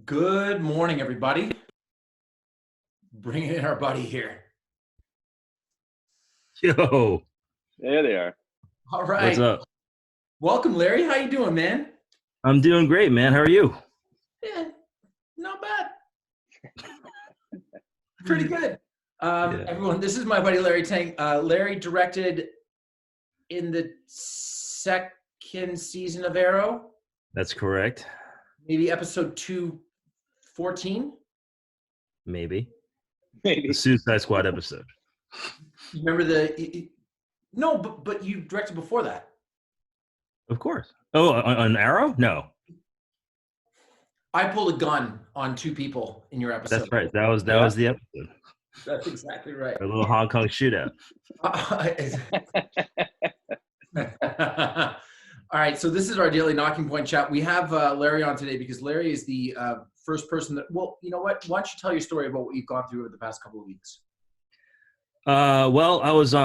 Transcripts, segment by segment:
Good morning, everybody. Bringing in our buddy here. Yo, There they are. All right. what's up? Welcome, Larry. How you doing, man? I'm doing great, man. How are you? Yeah, not bad. Pretty good. Everyone, this is my buddy Larry Teng. Larry directed in the second season of Arrow, That's correct. maybe episode 214. Maybe. Maybe. The Suicide Squad episode. You remember no, but you directed before that. Of course. Oh, on Arrow? No. I pulled a gun on two people in your episode. That's right. That was the episode. That's exactly right. A little Hong Kong shootout. All right, so this is our daily Nocking Point chat. We have Larry on today because Larry is the first person that, well, you know what? Why don't you tell your story about what you've gone through over the past couple of weeks? Well, I was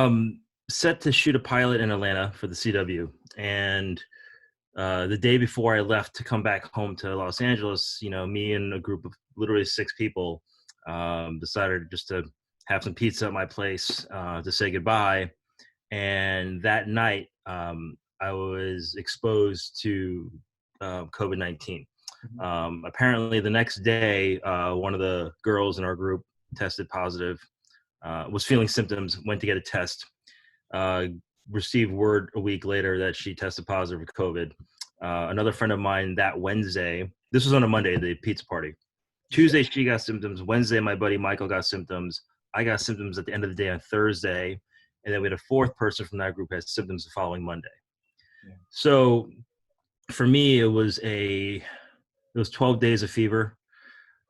set to shoot a pilot in Atlanta for the CW, and the day before I left to come back home to Los Angeles, me and a group of literally 6 people decided just to have some pizza at my place to say goodbye. And that night, I was exposed to COVID-19. Apparently, the next day, one of the girls in our group tested positive, was feeling symptoms, went to get a test, received word a week later that she tested positive for COVID. Another friend of mine that Wednesday, this was on a Monday, the pizza party. Tuesday, she got symptoms. Wednesday, my buddy Michael got symptoms. I got symptoms at the end of the day on Thursday. And then we had a 4th person from that group had symptoms the following Monday. Yeah. So for me, it was 12 days of fever,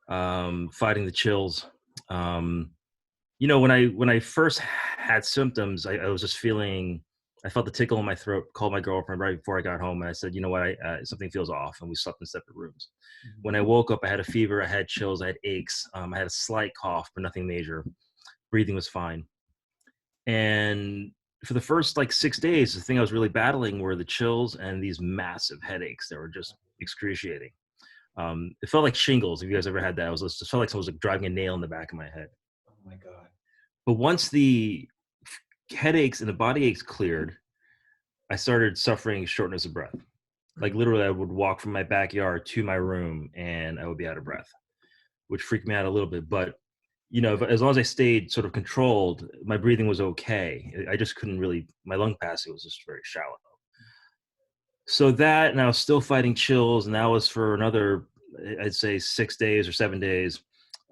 fighting the chills. When I first had symptoms, I was just feeling, I felt the tickle in my throat, called my girlfriend right before I got home. And I said, you know what, something feels off. And we slept in separate rooms. Mm-hmm. When I woke up, I had a fever, I had chills, I had aches. I had a slight cough, but nothing major. Breathing was fine. And for the first 6 days, the thing I was really battling were the chills and these massive headaches that were just excruciating. It felt like shingles. If you guys ever had that, it just felt like someone was driving a nail in the back of my head. Oh my God. But once the headaches and the body aches cleared, I started suffering shortness of breath. Like literally, I would walk from my backyard to my room and I would be out of breath, which freaked me out a little bit. But as long as I stayed sort of controlled, my breathing was okay. I just couldn't really, my lung capacity was just very shallow. So that, and I was still fighting chills, and that was for another, I'd say 6 days or 7 days.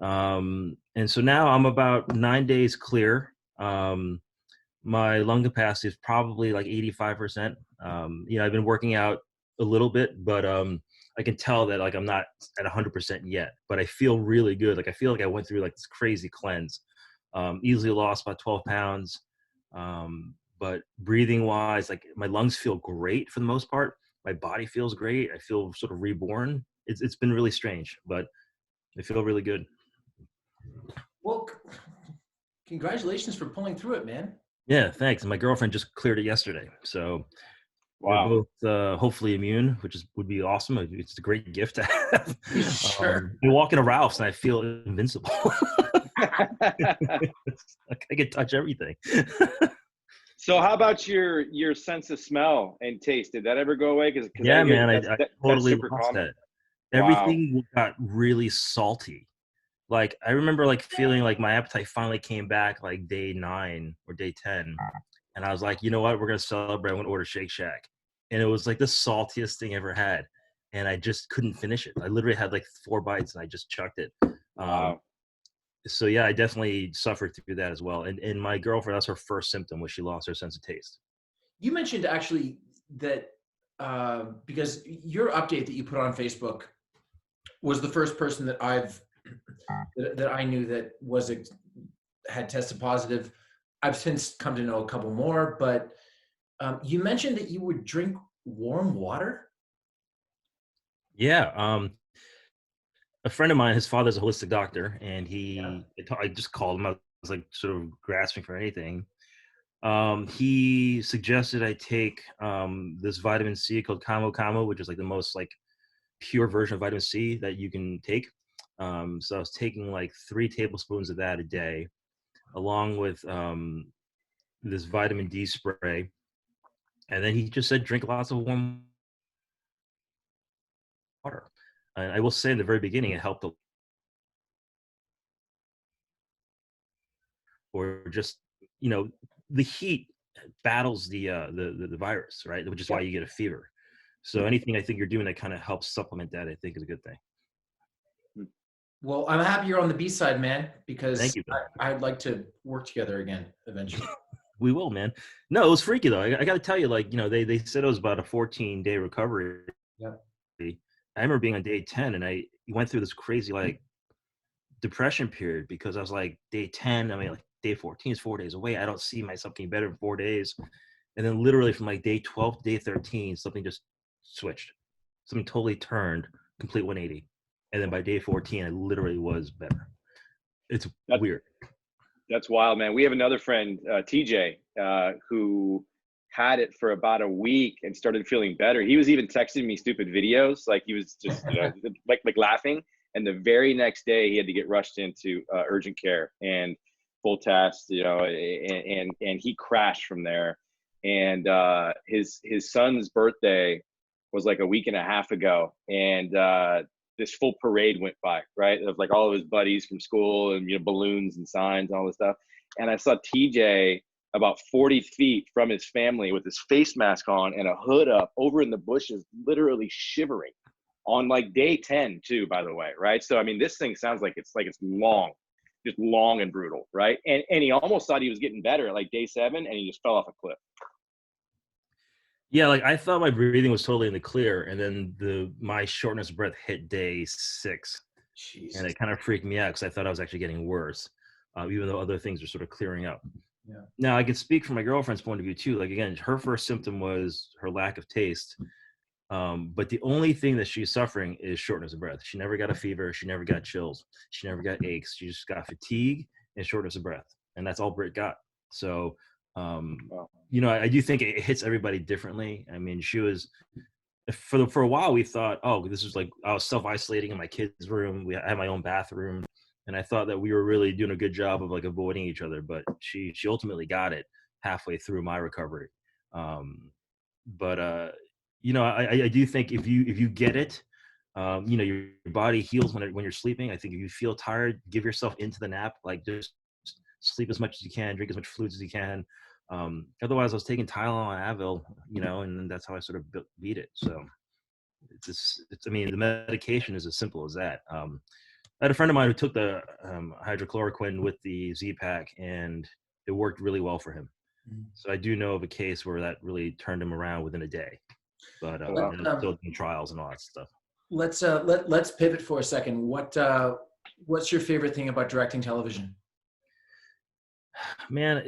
And so now I'm about 9 days clear. My lung capacity is probably 85%. I've been working out a little bit, but I can tell that I'm not at 100% yet, but I feel really good. I feel like I went through this crazy cleanse. Easily lost about 12 pounds. But breathing wise, my lungs feel great for the most part. My body feels great. I feel sort of reborn. It's been really strange, but I feel really good. Well, congratulations for pulling through it, man. Yeah, thanks. My girlfriend just cleared it yesterday. So wow. We're both hopefully immune, which would be awesome. It's a great gift to have. Sure. I walk into Ralph's and I feel invincible. I can touch everything. So how about your sense of smell and taste? Did that ever go away? Yeah, man, I totally lost that. Everything got really salty. I remember feeling my appetite finally came back day 9 or day 10. And I was like, you know what? We're going to celebrate. I'm going to order Shake Shack. And it was the saltiest thing I ever had. And I just couldn't finish it. I literally had 4 bites and I just chucked it. Wow. So yeah, I definitely suffered through that as well. And my girlfriend, that's her first symptom, was she lost her sense of taste. You mentioned actually that because your update that you put on Facebook was the first person that that I knew that had tested positive. I've since come to know a couple more, but you mentioned that you would drink warm water. Yeah. A friend of mine, his father's a holistic doctor, and I just called him. I was sort of grasping for anything. He suggested I take this vitamin C called Kamo Kamo, which is the most pure version of vitamin C that you can take. So I was taking like 3 tablespoons of that a day, along with this vitamin D spray. And then he just said, drink lots of warm water. And I will say in the very beginning, it helped, or just, you know, the heat battles the virus, right? Which is why you get a fever. So anything I think you're doing that kind of helps supplement that, I think is a good thing. Well, I'm happy you're on the B side, man, because Thank you. I'd like to work together again eventually. We will, man. No, it was freaky though. I got to tell you, like, you know, they said it was about a 14-day recovery. Yeah. I remember being on day 10 and I went through this crazy like depression period because I was like, day 10, I mean, like day 14 is 4 days away. I don't see myself getting better in 4 days. And then literally from like day 12 to day 13, something just switched. Something totally turned, complete 180. And then by day 14, I literally was better. It's weird. That's wild, man. We have another friend, TJ, who had it for about a week and started feeling better. He was even texting me stupid videos, like he was just, you know, like laughing. And the very next day, he had to get rushed into urgent care and full test, you know, and he crashed from there. And his son's birthday was like a week and a half ago, and this full parade went by, right? Of like all of his buddies from school and, you know, balloons and signs and all this stuff. And I saw TJ about 40 feet from his family with his face mask on and a hood up over in the bushes, literally shivering on like day 10 too, by the way, right? So, I mean, this thing sounds like it's long, just long and brutal, right? And he almost thought he was getting better at like day 7 and he just fell off a cliff. Yeah, like I thought my breathing was totally in the clear, and then my shortness of breath hit day 6, Jesus. and it kind of freaked me out because I thought I was actually getting worse, even though other things are sort of clearing up. Yeah. Now I can speak from my girlfriend's point of view too. Like again, her first symptom was her lack of taste, but the only thing that she's suffering is shortness of breath. She never got a fever, she never got chills, she never got aches. She just got fatigue and shortness of breath, and that's all Britt got. So. You know, I do think it hits everybody differently. I mean, she was for a while we thought, oh, this is like I was self-isolating in my kids' room. I had my own bathroom, and I thought that we were really doing a good job of like avoiding each other. But she ultimately got it halfway through my recovery. But you know, I do think if you get it, you know, your body heals when you're sleeping. I think if you feel tired, give yourself into the nap. Like just sleep as much as you can, drink as much fluids as you can. Otherwise, I was taking Tylenol and Advil, you know, and that's how I sort of beat it. So I mean, the medication is as simple as that. I had a friend of mine who took the hydrochloroquine with the Z-Pack, and it worked really well for him. So I do know of a case where that really turned him around within a day. But still doing trials and all that stuff. Let's pivot for a second. What's your favorite thing about directing television? Man,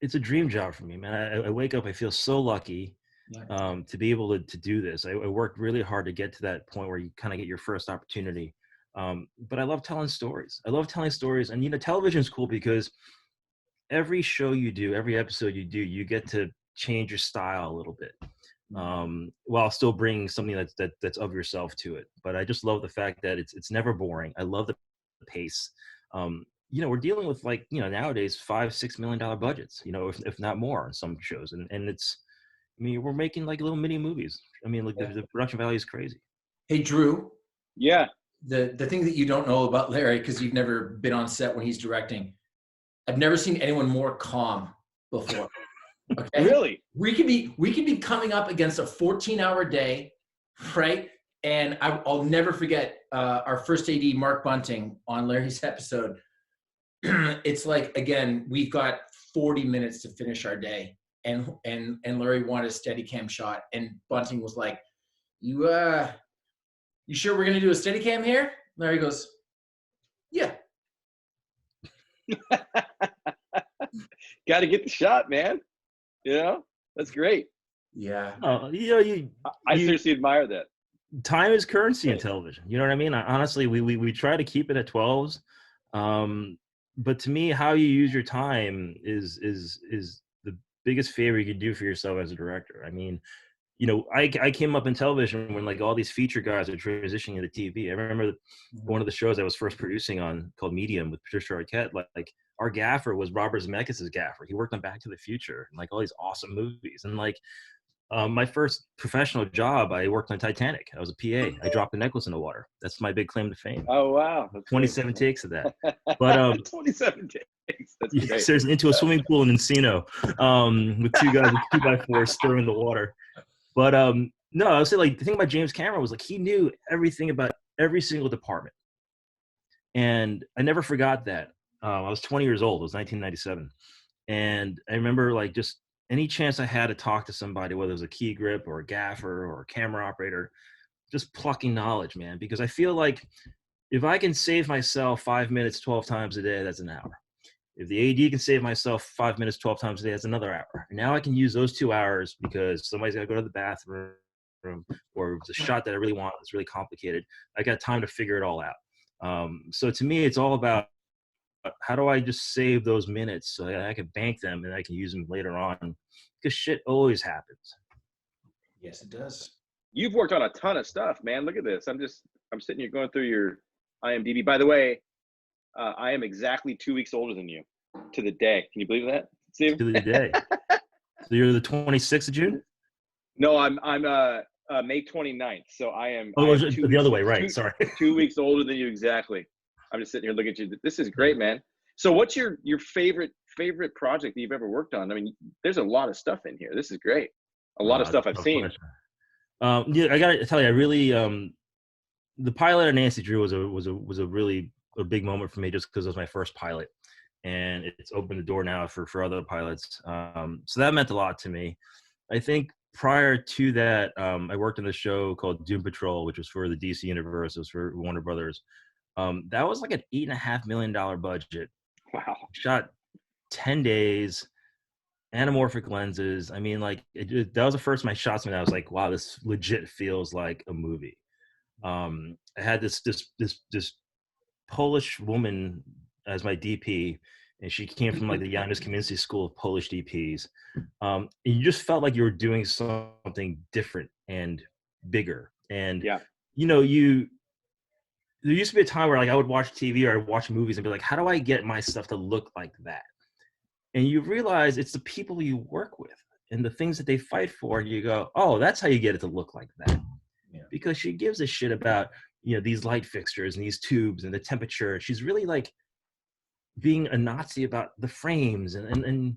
it's a dream job for me, man. I wake up, I feel so lucky to be able to do this. I worked really hard to get to that point where you kind of get your first opportunity. But I love telling stories. And, you know, television is cool because every show you do, every episode you do, you get to change your style a little bit, while still bringing something that's of yourself to it. But I just love the fact that it's never boring. I love the pace. You know, we're dealing with, like, you know, nowadays $5-6 million budgets, you know, if not more on some shows. And it's, I mean, we're making like little mini movies. I mean, like the production value is crazy. Hey, Drew. Yeah. The thing that you don't know about Larry, because you've never been on set when he's directing, I've never seen anyone more calm before. Okay. Really? We could be coming up against a 14-hour day, right? And I'll never forget our first AD, Mark Bunting, on Larry's episode. It's like, again, we've got 40 minutes to finish our day, and Larry wanted a Steadicam shot, and Bunting was like, you sure we're gonna do a Steadicam here? Larry goes, yeah. Got to get the shot, man. You know, that's great. Yeah. Oh, you know, I seriously admire that. Time is currency in television. You know what I mean? Honestly, we try to keep it at 12s. But to me, how you use your time is the biggest favor you can do for yourself as a director. I mean, you know, I came up in television when like all these feature guys are transitioning into TV. I remember one of the shows I was first producing on called Medium with Patricia Arquette. Like our gaffer was Robert Zemeckis' gaffer. He worked on Back to the Future and like all these awesome movies. And like my first professional job, I worked on Titanic. I was a PA. I dropped a necklace in the water. That's my big claim to fame. Oh wow, that's 27 takes of that. But 27 takes. That's yes, great. there's into a swimming pool in Encino with two guys with 2x4s stirring the water. But no, I would say like the thing about James Cameron was like he knew everything about every single department, and I never forgot that. I was 20 years old. It was 1997, and I remember like just any chance I had to talk to somebody, whether it was a key grip or a gaffer or a camera operator, just plucking knowledge, man. Because I feel like if I can save myself 5 minutes 12 times a day, that's an hour. If the AD can save myself 5 minutes 12 times a day, that's another hour. And now I can use those 2 hours because somebody's got to go to the bathroom or it's a shot that I really want. It's really complicated. I got time to figure it all out. So to me, it's all about how do I just save those minutes so that I can bank them and I can use them later on, because shit always happens. Yes, it does. You've worked on a ton of stuff, man. Look at this. I'm sitting here going through your IMDb. By the way, I am exactly 2 weeks older than you to the day. Can you believe that, Steve? To the day. So you're the 26th of June? No, I'm May 29th. So I am. Oh, I am the other way, right? Sorry. 2 weeks older than you exactly. I'm just sitting here looking at you. This is great, man. So what's your favorite project that you've ever worked on? I mean, there's a lot of stuff in here. This is great. A lot of stuff I've seen. Yeah, I gotta tell you, I really the pilot of Nancy Drew was a really a big moment for me, just because it was my first pilot, and it's opened the door now for other pilots. So that meant a lot to me. I think prior to that, I worked on a show called Doom Patrol, which was for the DC Universe. It was for Warner Brothers. That was like an $8.5 million budget. Wow. Shot 10 days, anamorphic lenses. I mean, like that was the first time I shot something. I was like, wow, this legit feels like a movie. I had this Polish woman as my DP, and she came from like the Janusz Kaminski School of Polish DPs. And you just felt like you were doing something different and bigger. And yeah, you know, there used to be a time where like I would watch TV or I'd watch movies and be like, how do I get my stuff to look like that? And you realize it's the people you work with and the things that they fight for. And you go, oh, that's how you get it to look like that. Yeah. Because she gives a shit about, you know, these light fixtures and these tubes and the temperature. She's really like being a Nazi about the frames. And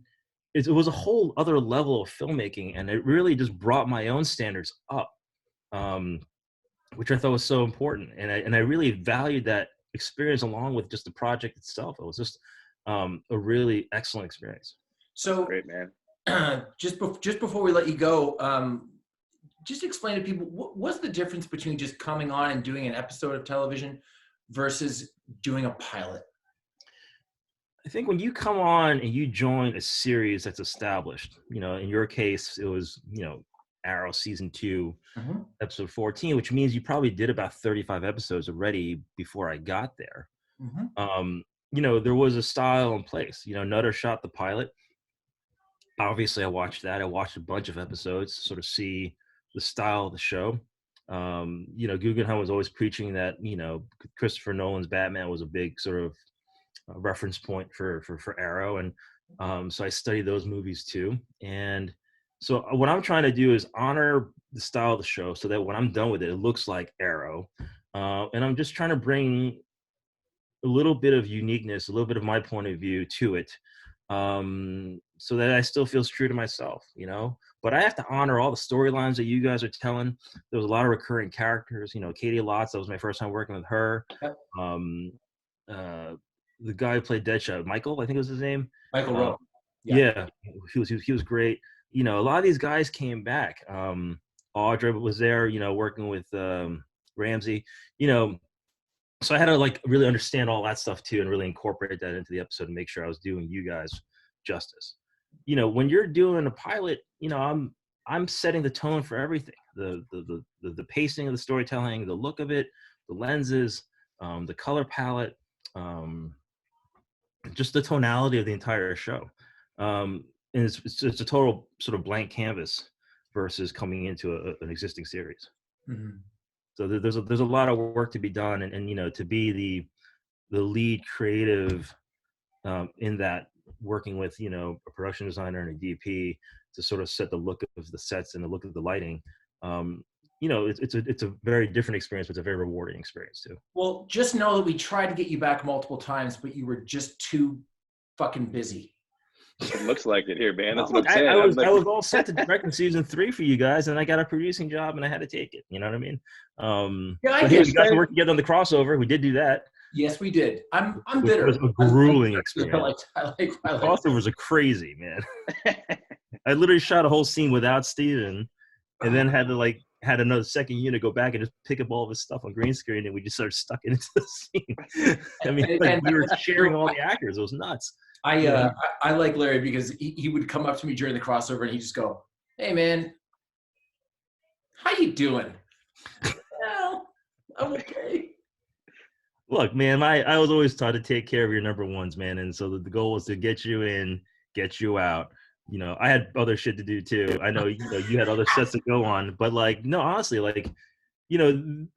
it was a whole other level of filmmaking. And it really just brought my own standards up. Which I thought was so important, and I really valued that experience along with just the project itself. It was just a really excellent experience. So great, man. just before we let you go, just explain to people what's the difference between just coming on and doing an episode of television versus doing a pilot. I think when you come on and you join a series that's established, you know, in your case, it was, you know, Arrow season 2, episode 14, which means you probably did about 35 episodes already before I got there. You know, there was a style in place. You know, Nutter shot the pilot. Obviously, I watched that. I watched a bunch of episodes to sort of see the style of the show. You know, Guggenheim was always preaching that, you know, Christopher Nolan's Batman was a big sort of reference point for Arrow. And so I studied those movies too. And so what I'm trying to do is honor the style of the show so that when I'm done with it, it looks like Arrow. And I'm just trying to bring a little bit of uniqueness, a little bit of my point of view to it, so that I still feel true to myself, you know? But I have to honor all the storylines that you guys are telling. There was a lot of recurring characters. You know, Katie Lotz, that was my first time working with her. The guy who played Deadshot, Michael, I think was his name. Michael Rowe. Yeah, he was great. You know, a lot of these guys came back. Audra was there, you know, working with Ramsey, you know, so I had to like really understand all that stuff too and really incorporate that into the episode and make sure I was doing you guys justice. You know, when you're doing a pilot, you know, I'm setting the tone for everything. The pacing of the storytelling, the look of it, the lenses, the color palette, just the tonality of the entire show. And it's a total sort of blank canvas. versus coming into an existing series. Mhm. So there's a lot of work to be done, and you know, to be the lead creative in that, working with, you know, a production designer and a DP to sort of set the look of the sets and the look of the lighting. You know, it's a very different experience, but it's a very rewarding experience too. Well, just know that we tried to get you back multiple times, but you were just too fucking busy. It looks like it here, man. That's Look, what I'm saying. I was all set to direct in season 3 for you guys, and I got a producing job, and I had to take it. You know what I mean? Yeah, I but hey, get we got to work together on the crossover. We did do that. Yes, we did. I'm Which bitter. was a grueling experience. I like Crossovers are crazy, man. I literally shot a whole scene without Steven, and then had another second unit go back and just pick up all of his stuff on green screen, and we just started stuck into the scene. I mean, we were sharing all the actors. It was nuts. I like Larry because he would come up to me during the crossover and he'd just go, "Hey man, how you doing?" Well, I'm okay. Look, man, I was always taught to take care of your number ones, man, and so the goal was to get you in, get you out. You know, I had other shit to do too. I know, you know, you had other sets to go on, but like, no, honestly, like, you know,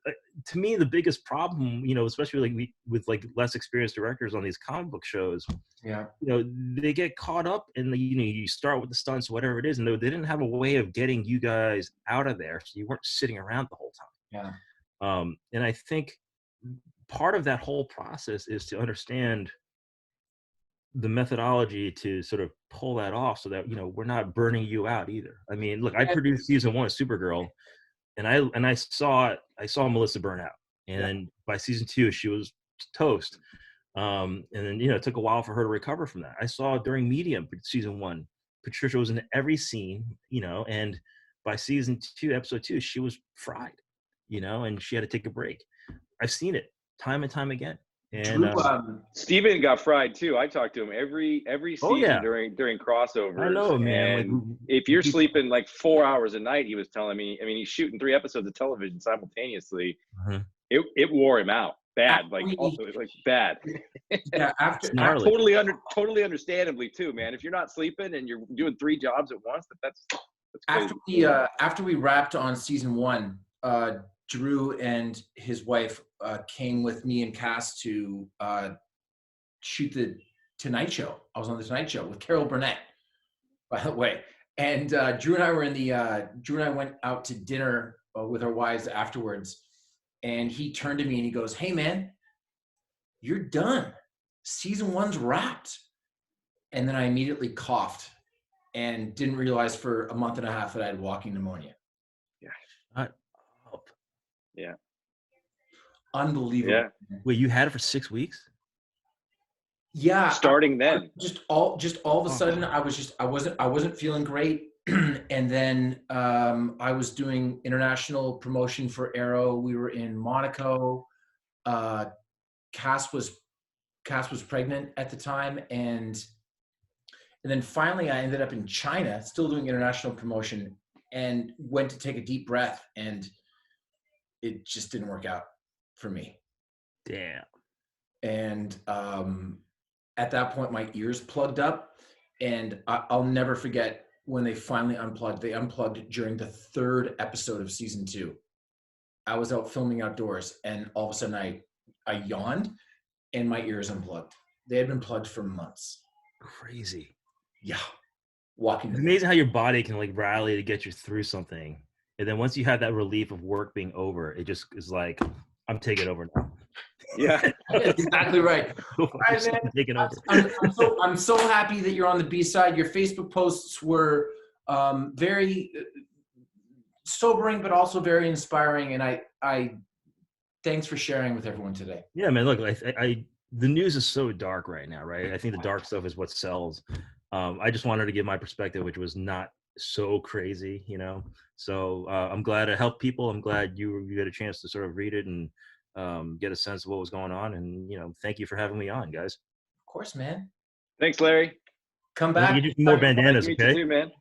to me, the biggest problem, you know, especially like with like less experienced directors on these comic book shows, Yeah, you know, they get caught up in the, you know, you start with the stunts, whatever it is, and they didn't have a way of getting you guys out of there, so you weren't sitting around the whole time. yeah. And I think part of that whole process is to understand the methodology to sort of pull that off, so that, you know, we're not burning you out either. I mean, look, I produced season 1 of Supergirl, and I saw Melissa burn out, and by season 2 she was toast. And then, you know, it took a while for her to recover from that. I saw during Medium season 1, Patricia was in every scene, you know, and by season 2, episode 2, she was fried, you know, and she had to take a break. I've seen it time and time again. And Drew, Steven got fried too. I talked to him every season during crossovers. I know, man. And like, if you're sleeping like 4 hours a night, he was telling me. I mean, he's shooting 3 episodes of television simultaneously. It wore him out bad, like bad. Yeah, after Totally understandably too, man. If you're not sleeping and you're doing 3 jobs at once, that's crazy. after we wrapped on season 1, Drew and his wife came with me and Cass to shoot the Tonight Show. I was on the Tonight Show with Carol Burnett, by the way. And Drew and I went out to dinner with our wives afterwards. And he turned to me and he goes, "Hey man, you're done. Season 1's wrapped." And then I immediately coughed and didn't realize for a month and a half that I had walking pneumonia. Yeah. Unbelievable. Yeah. Wait, you had it for 6 weeks? Yeah. Starting then. Just all of a sudden, I wasn't feeling great. And then I was doing international promotion for Arrow. We were in Monaco. Cass was pregnant at the time, and then finally I ended up in China, still doing international promotion, and went to take a deep breath, and it just didn't work out for me. Damn. And at that point, my ears plugged up, and I'll never forget when they finally unplugged. They unplugged during the 3rd episode of season 2. I was out filming outdoors, and all of a sudden I yawned, and my ears unplugged. They had been plugged for months. Crazy. Yeah. It's amazing how your body can like rally to get you through something. And then once you have that relief of work being over, it just is like, I'm taking over now. Yeah. That's exactly right. Taking over. I'm so happy that you're on the B-side. Your Facebook posts were very sobering, but also very inspiring. And I thanks for sharing with everyone today. Yeah, man, look, the news is so dark right now, right? I think the dark stuff is what sells. I just wanted to give my perspective, which was not so crazy, you know? So I'm glad to help people. I'm glad you get a chance to sort of read it and get a sense of what was going on. And, you know, thank you for having me on, guys. Of course, man. Thanks, Larry. Come back. Get you more bandanas, Meet you okay? too, man.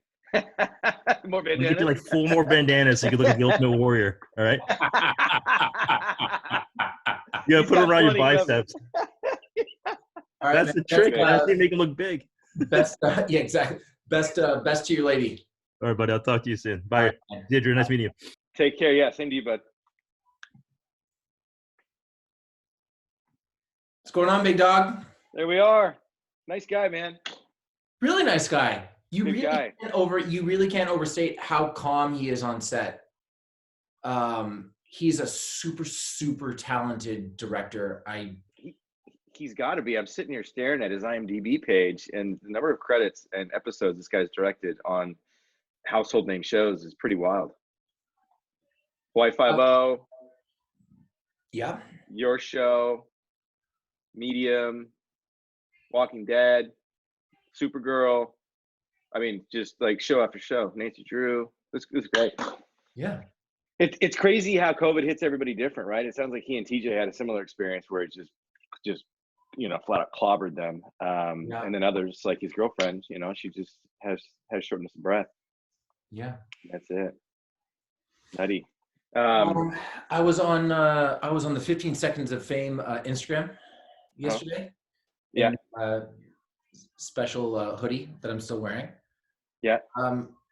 More bandanas. We'll get you like 4 more bandanas so you can look like the Ultimate Warrior, all right? You gotta put them around your biceps. All right, that's the trick, man. They make them look big. Best, yeah, exactly. Best to your lady. All right, buddy. I'll talk to you soon. Bye. Deirdre, nice meeting you. Take care. Yeah, same to you, bud. What's going on, big dog? There we are. Nice guy, man. Really nice guy. You Good guy. you really can't overstate how calm he is on set. He's a super, super talented director. He's got to be. I'm sitting here staring at his IMDb page, and the number of credits and episodes this guy's directed on household name shows is pretty wild. Hawaii Five-0, Yeah. Your Show, Medium, Walking Dead, Supergirl. I mean, just like show after show. Nancy Drew. It's great. Yeah. It's crazy how COVID hits everybody different, right? It sounds like he and TJ had a similar experience where it just flat out clobbered them. And then others, like his girlfriend, she just has shortness of breath. Yeah. That's it. Nutty. I was on the 15 Seconds of Fame Instagram yesterday. Yeah. Special hoodie that I'm still wearing. Yeah.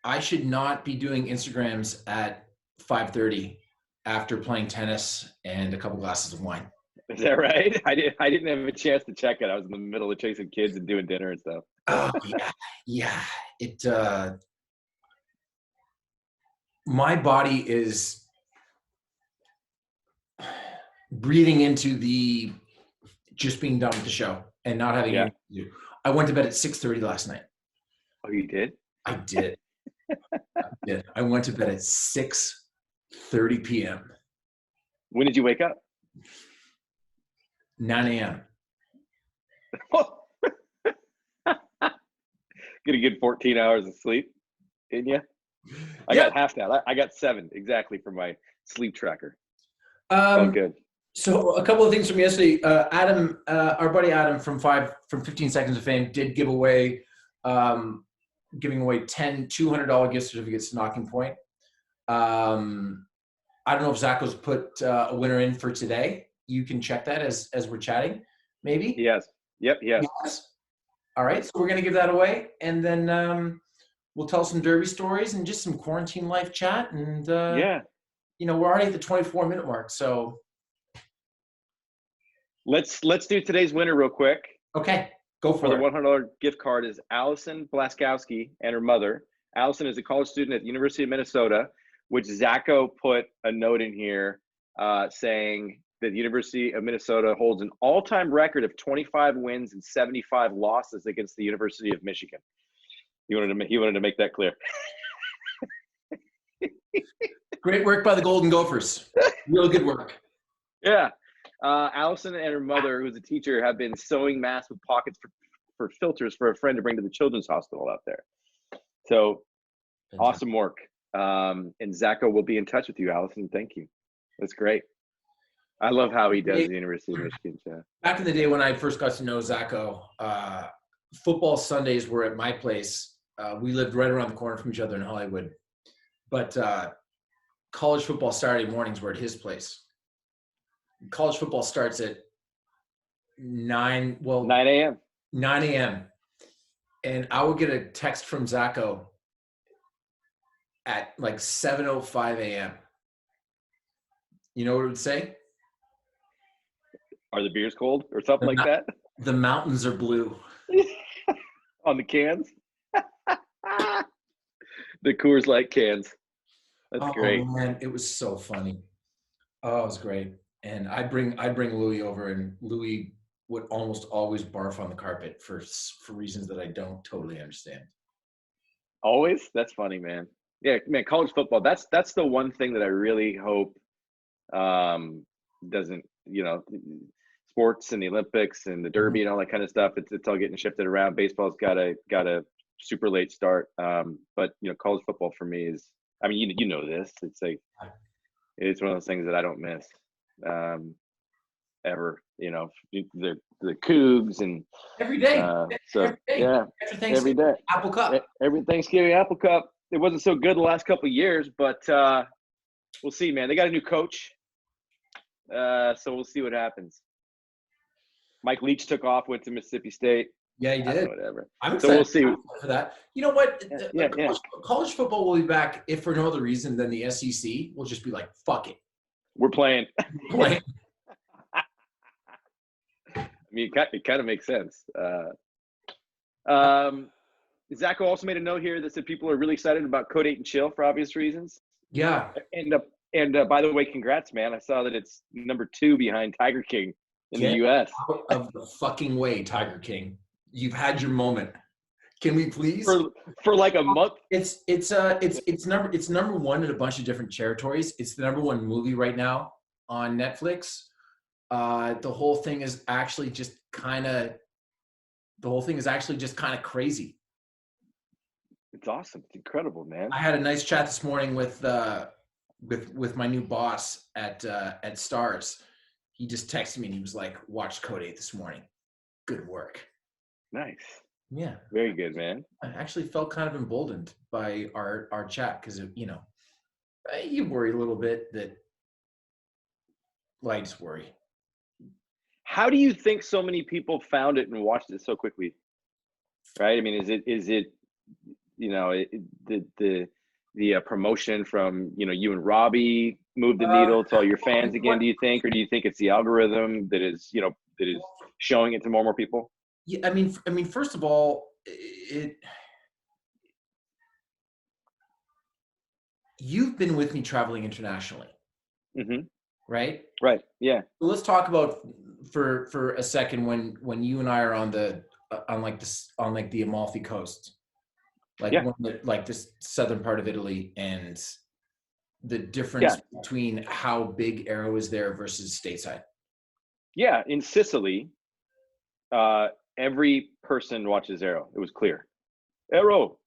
I should not be doing Instagrams at 5:30 after playing tennis and a couple glasses of wine. Is that right? I didn't have a chance to check it. I was in the middle of chasing kids and doing dinner and stuff. Oh yeah. It my body is breathing into the just being done with the show and not having anything to do. I went to bed at 6:30 last night. Oh, you did? I did. I went to bed at 6:30 p.m. When did you wake up? 9 a.m. Get a good 14 hours of sleep, didn't you? I got half that. I got 7 exactly for my sleep tracker. Oh, good. So a couple of things from yesterday. Adam, our buddy Adam from 15 Seconds of Fame did give away, giving away 10 $200 gift certificates to Nocking Point. I don't know if Zacho's put a winner in for today. You can check that as we're chatting, maybe? Yes. Yep, yes. All right, so we're going to give that away, and then we'll tell some derby stories and just some quarantine life chat. And, we're already at the 24-minute mark, so. Let's do today's winner real quick. Okay, go for the it. $100 gift card is Allison Blaskowski and her mother. Allison is a college student at the University of Minnesota, which Zacho put a note in here saying that the University of Minnesota holds an all-time record of 25 wins and 75 losses against the University of Michigan. He wanted to make that clear. Great work by the Golden Gophers. Real good work. Yeah. Allison and her mother, who's a teacher, have been sewing masks with pockets for filters for a friend to bring to the children's hospital out there. So awesome work. And Zacho will be in touch with you, Allison. Thank you. That's great. I love how he does the University of Michigan. Back in the day when I first got to know Zacho, football Sundays were at my place. We lived right around the corner from each other in Hollywood. But college football Saturday mornings were at his place. College football starts at 9 a.m. 9 a.m. And I would get a text from Zacho at like 7:05 a.m. You know what it would say? Are the beers cold or something like that? The mountains are blue. On the cans? The Coors Light cans. That's great. Man, it was so funny. Oh, it was great. And I'd bring Louis over, and Louis would almost always barf on the carpet for reasons that I don't totally understand. Always? That's funny, man. Yeah, man, college football, that's the one thing that I really hope doesn't, sports and the Olympics and the Derby and all that kind of stuff, it's all getting shifted around. Baseball's got a super late start. But college football for me is, I mean, you know this. It's like it's one of those things that I don't miss. Ever, the Cougs and every day. Every day. Apple Cup. Every Thanksgiving Apple Cup. It wasn't so good the last couple of years, but we'll see, man. They got a new coach, so we'll see what happens. Mike Leach took off, went to Mississippi State. Yeah, he did. Whatever. I'm So we'll excited see. for that. You know what? Yeah. College football will be back if for no other reason than the SEC will just be like, fuck it. We're playing. Play. I mean, it kind of makes sense. Zacho also made a note here that said people are really excited about Code 8 and Chill for obvious reasons. Yeah. And by the way, congrats, man. I saw that it's number 2 behind Tiger King in the U.S. Out of the fucking way, Tiger King. You've had your moment. Can we please? For like a month. It's number 1 in a bunch of different territories. It's the number 1 movie right now on Netflix. The whole thing is actually just kind of crazy. It's awesome. It's incredible, man. I had a nice chat this morning with my new boss at Stars. He just texted me and he was like, "Watched Code 8 this morning. Good work." Nice. Yeah. Very good, man. I actually felt kind of emboldened by our chat because you worry a little bit that lights worry. How do you think so many people found it and watched it so quickly? Right? I mean, is it the promotion from you and Robbie moved the needle to all your fans again? Do you think, or do you think it's the algorithm that is showing it to more and more people? Yeah, I mean, first of all, you've been with me traveling internationally, right? Right. Yeah. So let's talk about for a second when you and I are on the Amalfi Coast, like this southern part of Italy, and the difference between how big Aero is there versus stateside. Yeah, in Sicily, every person watches Aero. It was clear. Aero.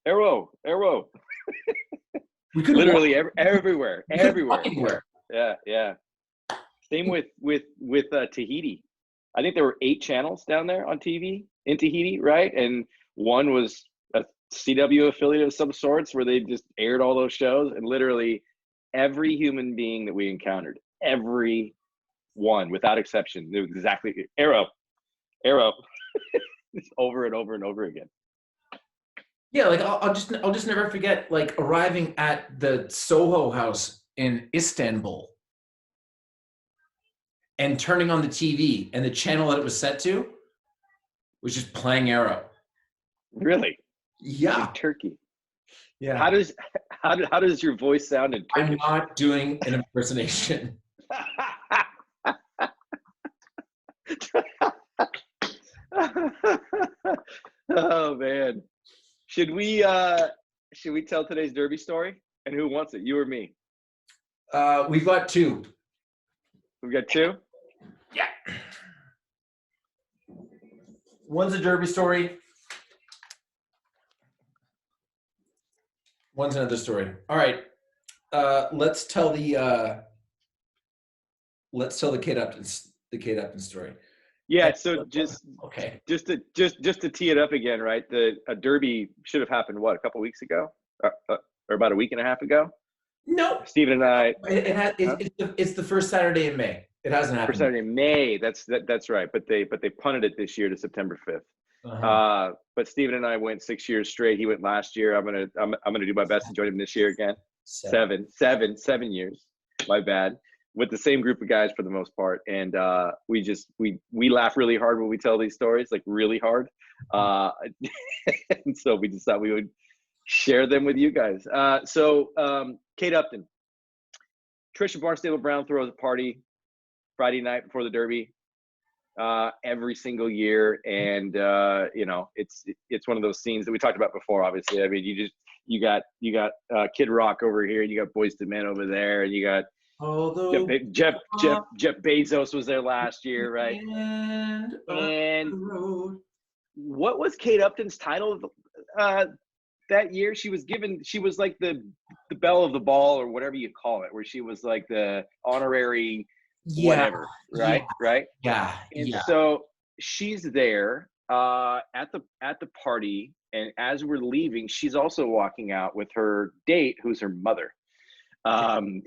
We could literally everywhere. Yeah. Same with Tahiti. I think there were 8 channels down there on TV in Tahiti, right? And one was a CW affiliate of some sorts where they just aired all those shows, and literally every human being that we encountered, every one without exception, knew exactly Aero. It's over and over and over again. Yeah, like I'll just never forget like arriving at the Soho House in Istanbul and turning on the TV, and the channel that it was set to was just playing Aero. Really? Yeah. In Turkey. Yeah. How does your voice sound in Turkish? I'm not doing an impersonation. Oh man. Should we tell today's Derby story? And who wants it? You or me? We've got 2. We've got 2? Yeah. One's a Derby story. One's another story. All right. Let's tell the Kate Upton story. Yeah, so just to tee it up again, right? A Derby should have happened a couple weeks ago, or about a week and a half ago. No, Stephen and I. It's the first Saturday in May. It hasn't happened. First Saturday in May. That's right. But they punted it this year to September 5th. But Stephen and I went 6 years straight. He went last year. I'm gonna do my best to join him this year again. 7 years. My bad. With the same group of guys for the most part, and we laugh really hard when we tell these stories, like really hard, and so we just thought we would share them with you guys. So Kate Upton, Trisha Barnstable Brown throws a party Friday night before the Derby every single year, and it's one of those scenes that we talked about before. Obviously, I mean, you got Kid Rock over here, you got Boyz II Men over there, and you got. Jeff Bezos was there last year, right? And what was Kate Upton's title that year? She was like the belle of the ball, or whatever you call it, where she was like the honorary whatever, right? Right? Yeah. And so she's there at the party, and as we're leaving, she's also walking out with her date, who's her mother. And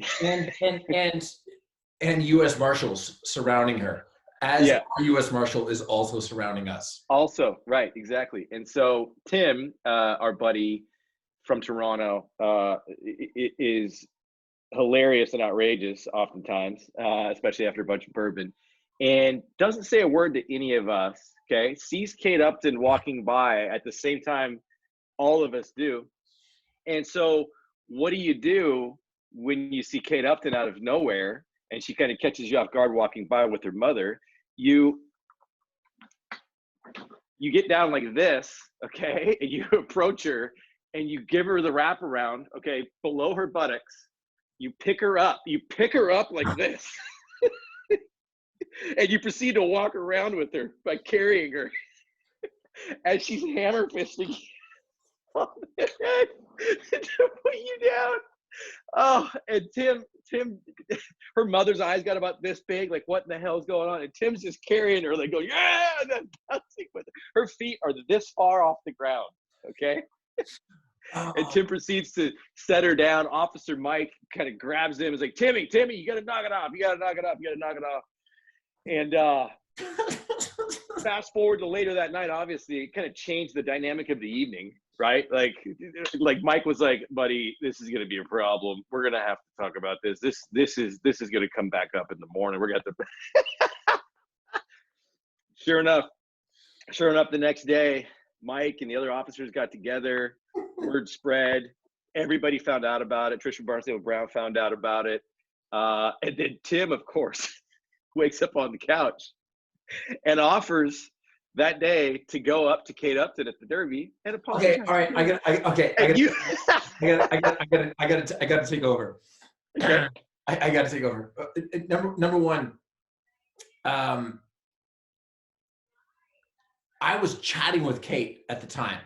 U.S. Marshals surrounding her. as our U.S. Marshal is also surrounding us. Also, right, exactly. And so Tim, our buddy from Toronto, is hilarious and outrageous oftentimes, especially after a bunch of bourbon, and doesn't say a word to any of us, okay? Sees Kate Upton walking by at the same time all of us do. And so what do you do when you see Kate Upton out of nowhere and she kind of catches you off guard walking by with her mother? You get down like this, okay? And you approach her and you give her the wraparound, okay, below her buttocks. You pick her up like this. And you proceed to walk around with her by carrying her as she's hammer fisting on the head to put you down. Oh, and Tim, her mother's eyes got about this big, like what in the hell is going on? And Tim's just carrying her, like, go, yeah, and then bouncing with her. Her feet are this far off the ground, okay? And Tim proceeds to set her down. Officer Mike kind of grabs him and is like, Timmy, you got to knock it off. You got to knock it off. And fast forward to later that night, obviously, it kind of changed the dynamic of the evening, right? Like Mike was like, buddy, this is going to be a problem. We're going to have to talk about this. This is going to come back up in the morning. We're going to have to. Sure enough, the next day, Mike and the other officers got together. Word spread. Everybody found out about it. Trisha Barnesdale Brown found out about it. And then Tim, of course, wakes up on the couch and offers that day to go up to Kate Upton at the Derby and apologize. Okay, all right. I got to take over. Okay. I got to take over. Number one, I was chatting with Kate at the time.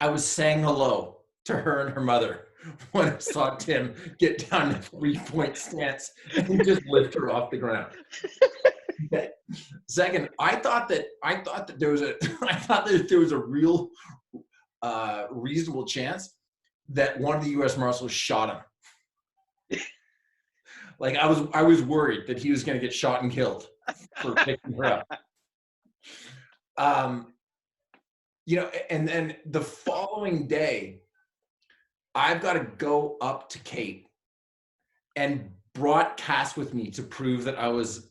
I was saying hello to her and her mother when I saw Tim get down to 3-point stance and just lift her off the ground. Okay. Second, I thought that there was a real reasonable chance that one of the U.S. Marshals shot him. Like I was worried that he was going to get shot and killed for picking her up. And then the following day, I've got to go up to Kate and brought Cass with me to prove that I was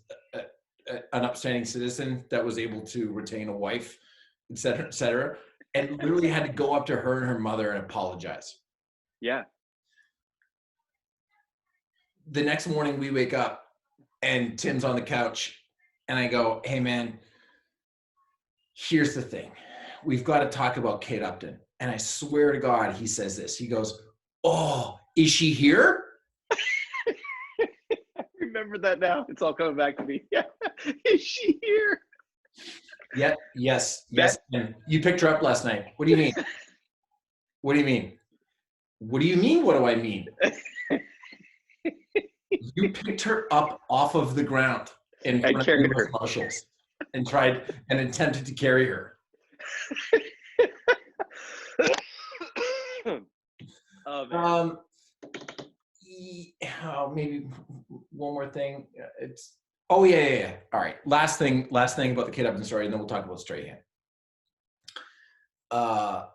an upstanding citizen that was able to retain a wife, et cetera, and literally had to go up to her and her mother and apologize. Yeah. The next morning we wake up and Tim's on the couch and I go, hey man, here's the thing. We've got to talk about Kate Upton. And I swear to God, he says this. He goes, oh, is she here? I remember that now. It's all coming back to me. Yeah. Is she here? Yeah. Yes. And you picked her up last night. What do you mean? What do you mean? What do you mean? What do I mean? You picked her up off of the ground in front of the marshals and tried and attempted to carry her. Maybe one more thing. All right. Last thing about the Kate Upton story, and then we'll talk about Strahan. I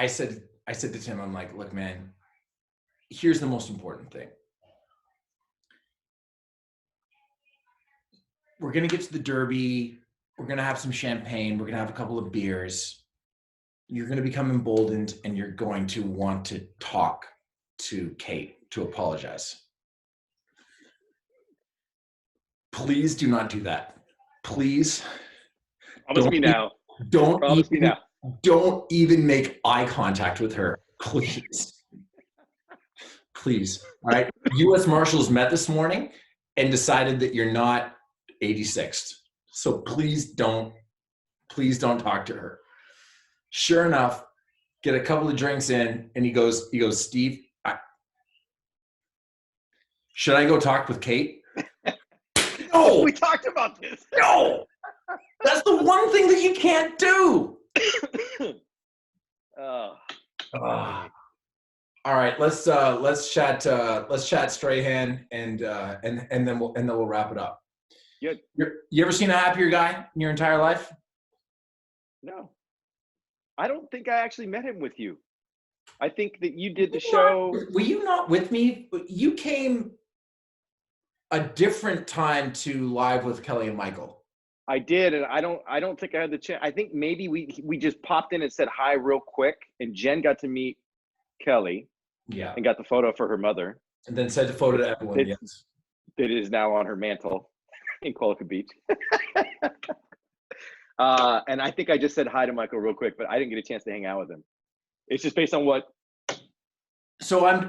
said to Tim, I'm like, look, man, here's the most important thing. We're gonna get to the Derby. We're gonna have some champagne. We're gonna have a couple of beers. You're gonna become emboldened, and you're going to want to talk to Kate to apologize. Please do not do that. Please. Promise me now. Don't even make eye contact with her. Please. Please. All right. U.S. Marshals met this morning and decided that you're not 86th. So please don't talk to her. Sure enough, get a couple of drinks in, and he goes, Steve, should I go talk with Kate? No. We talked about this. No. That's the one thing that you can't do. All right, let's chat Strahan and then we'll wrap it up. Good. You ever seen a happier guy in your entire life? No, I don't think I actually met him with you. I think that you did the show. Were you not with me? You came a different time to Live with Kelly and Michael. I did, and I don't think I had the chance. I think maybe we just popped in and said hi real quick, and Jen got to meet Kelly. Yeah. And got the photo for her mother. And then sent the photo to everyone. Yes. That is now on her mantle in Qualicum Beach. And I think I just said hi to Michael real quick, but I didn't get a chance to hang out with him. It's just based on what. So I'm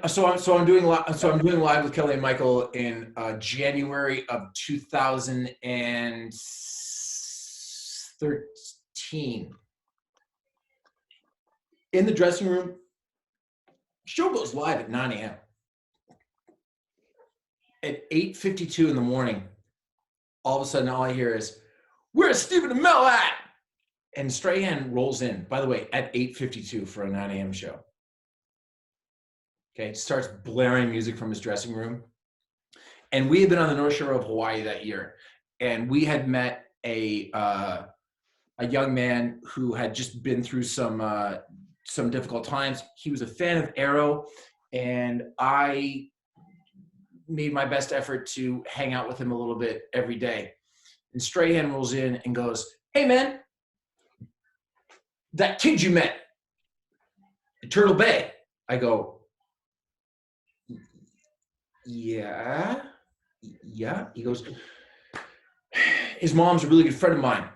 doing Live with Kelly and Michael in January of 2013. In the dressing room, show goes live at 9 a.m. At 8:52 in the morning, all of a sudden, all I hear is, "Where's Stephen Amell at?" And Strahan rolls in, by the way, at 8:52 for a 9 a.m. show. Okay, starts blaring music from his dressing room. And we had been on the North Shore of Hawaii that year. And we had met a young man who had just been through some difficult times. He was a fan of Arrow, and I made my best effort to hang out with him a little bit every day. And Strahan rolls in and goes, "Hey man, that kid you met at Turtle Bay." I go, yeah. He goes, "His mom's a really good friend of mine.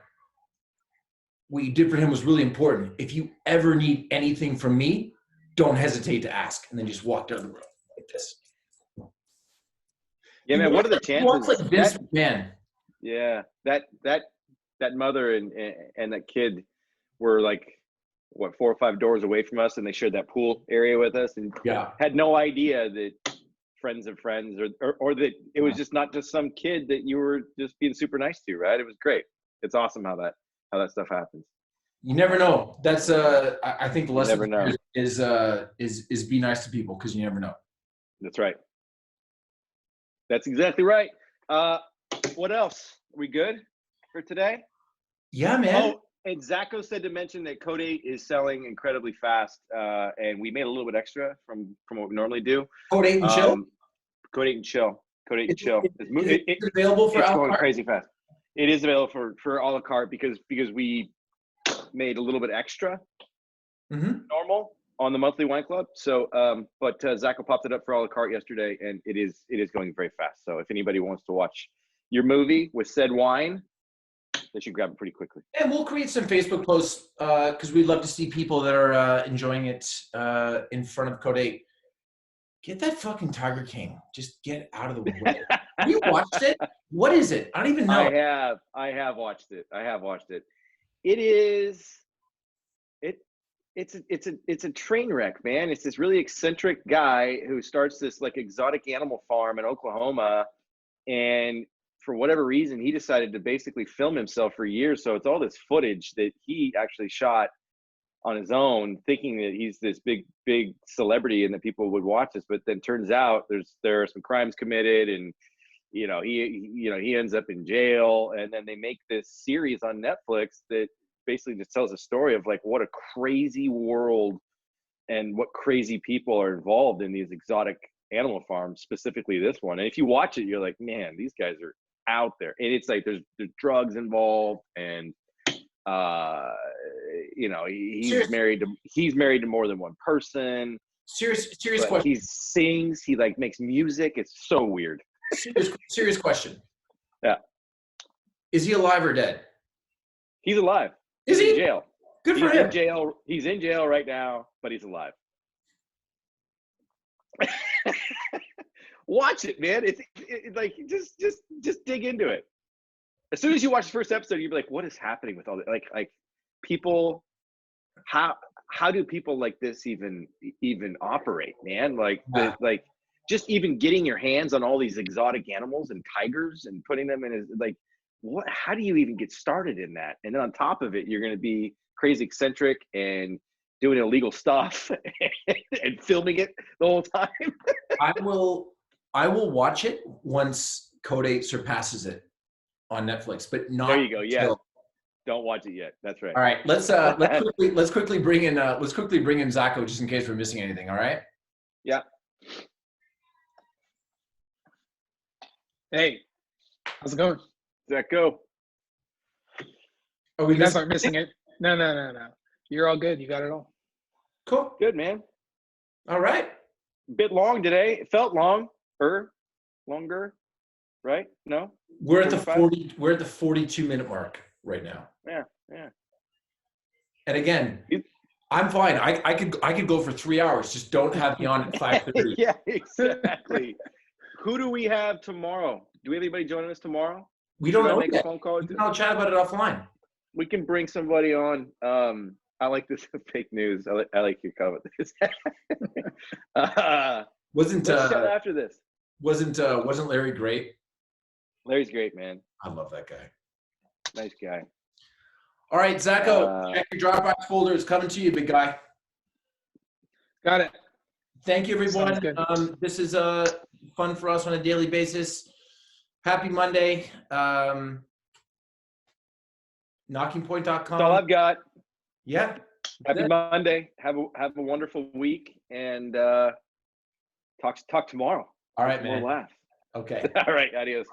What you did for him was really important. If you ever need anything from me, don't hesitate to ask." And then just walked out of the room like this. Yeah, man. What are the chances? Walks like Vince McMahon. Yeah, that mother and that kid were like, what, 4 or 5 doors away from us, and they shared that pool area with us, and had no idea that friends of friends, or that it was just not just some kid that you were just being super nice to, right? It was great. It's awesome how that stuff happens. You never know. That's I think the lesson is be nice to people, because you never know. That's right. That's exactly right. What else? Are we good for today? Yeah, man. Oh, and Zacho said to mention that Code 8 is selling incredibly fast, and we made a little bit extra from what we normally do. Code 8 and Chill? Code 8 and Chill. Code 8 and Chill. It's available for it's a la going carte? crazy fast. It is available for a la carte because we made a little bit extra normal on the monthly wine club. So, but Zacho popped it up for a la carte yesterday, and it is going very fast. So if anybody wants to watch your movie with said wine, they should grab it pretty quickly. And we'll create some Facebook posts because we'd love to see people that are enjoying it in front of Code 8. Get that fucking Tiger King. Just get out of the way. Have you watched it? What is it? I don't even know. I have watched it. It is. It's a train wreck, man. It's this really eccentric guy who starts this like exotic animal farm in Oklahoma, and for whatever reason, he decided to basically film himself for years. So it's all this footage that he actually shot on his own, thinking that he's this big celebrity and that people would watch this. But then turns out there are some crimes committed, and he ends up in jail. And then they make this series on Netflix that basically just tells a story of like what a crazy world and what crazy people are involved in these exotic animal farms, specifically this one. And if you watch it, you're like, man, these guys are out there. And it's like there's drugs involved, and he's married to more than one person. Serious question. He sings, he like makes music. It's so weird. Serious question. Yeah. Is he alive or dead? He's alive. Is he? In jail. Good for him. He's in jail right now, but he's alive. Watch it, man. It's like just dig into it. As soon as you watch the first episode, you'll be like, what is happening with all that? Like people, how do people like this even operate, man? Like just even getting your hands on all these exotic animals and tigers and putting them in like, what? How do you even get started in that? And then on top of it, you're going to be crazy eccentric and doing illegal stuff and filming it the whole time. I will watch it once Code 8 surpasses it. on Netflix, but not. There you go. Yeah. until- Don't watch it yet. That's right. All right, let's quickly bring in Zacho just in case we're missing anything. All right. Yeah. Hey, how's it going? Zach, go. Are we You guys missing? aren't missing it. No. You're all good. You got it all. Cool. Good, man. All right. Bit long today. It felt longer, right? No? We're at the 45? 40. We're at the 42-minute mark right now. Yeah. And again, I'm fine. I could go for 3 hours. Just don't have me on at 5:30. Yeah, exactly. Who do we have tomorrow? Do we have anybody joining us tomorrow? We don't Should I know make yet. a phone call? We can all chat about it offline. We can bring somebody on. I like this fake news. I like your comment. Wasn't Let's chat after this. wasn't Larry great? Larry's great, man. I love that guy. Nice guy. All right, Zacho, check your Dropbox folder. It's coming to you, big guy. Got it. Thank you, Sounds everyone. good. This is fun for us on a daily basis. Happy Monday. Knockingpoint.com. That's all I've got. Yeah. Happy Monday. Have a wonderful week, and talk tomorrow. All right, More man. laugh. Okay. All right. Adios.